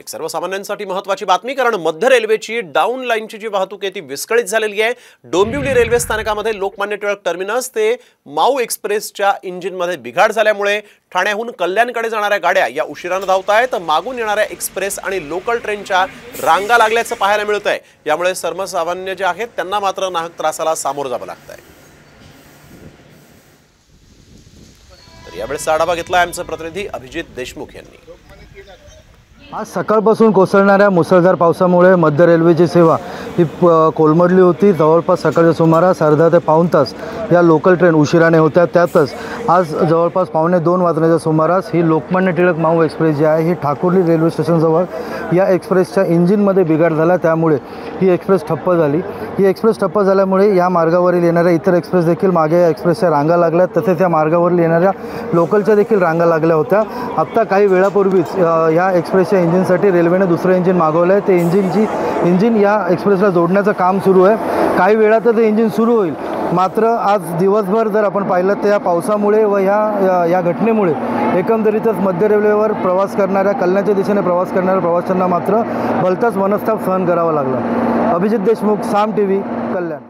एक सर्वसामान्यांसाठी महत्त्वाची बातमी, कारण मध्य रेल्वेची डाऊन लाईनची जी वाहतूक आहे ती विस्कळीत झालेली आहे। डोंबिवली रेल्वे स्थानकामध्ये लोकमान्य टिळक टर्मिनस ते माऊ एक्सप्रेसच्या इंजिनमध्ये बिघाड झाल्यामुळे ठाण्याहून कल्याणकडे जाणाऱ्या गाड्या या उशिराने धावतायत। मागून येणाऱ्या एक्सप्रेस आणि लोकल ट्रेनच्या रांगा लागल्याचं पाहायला मिळतंय। यामुळे सर्वसामान्य जे आहेत त्यांना मात्र नाहक त्रासाला सामोरं जावं लागतंय। तर यावेळेचा आढावा घेतला आमचे प्रतिनिधी अभिजित देशमुख यांनी। आज सकाळपासून कोसळणाऱ्या मुसळधार पावसामुळे मध्य रेल्वेची सेवा ही कोलमडली होती। जवळपास सकाळच्या सुमारास अर्धा ते पाऊण तास या लोकल ट्रेन उशिराने होत्या। त्यातच आज जवळपास 1:45 वाजण्याच्या सुमारास ही लोकमान्य टिळक माऊ एक्सप्रेस जी आहे ही ठाकुर्ली रेल्वे स्टेशनजवळ या एक्सप्रेसच्या इंजिनमध्ये बिघाड झाला, त्यामुळे ही एक्सप्रेस ठप्प झाली। ही एक्सप्रेस ठप्प झाल्यामुळे या मार्गावरील येणाऱ्या इतर एक्सप्रेस देखील मागे या एक्सप्रेसच्या रांगा लागल्या, तसेच या मार्गावरील येणाऱ्या लोकलच्या देखील रांगा लागल्या होत्या। आत्ता काही वेळापूर्वीच या एक्सप्रेसच्या इंजिनसाठी रेल्वेने दुसरं इंजिन मागवलं आहे। ते इंजिन या एक्सप्रेसला जोडण्याचं काम सुरू आहे। काही वेळातच ते इंजिन सुरू होईल, मात्र आज दिवसभर जर आपण पाहिलं तर या पावसामुळे व या घटनेमुळे एकंदरीतच मध्य रेल्वेवर प्रवास करणाऱ्या, कल्याणच्या दिशेने प्रवास करणाऱ्या प्रवाशांना मात्र भलताच मनस्ताप सहन करावा लागला। अभिजित देशमुख, साम टीव्ही, कल्याण।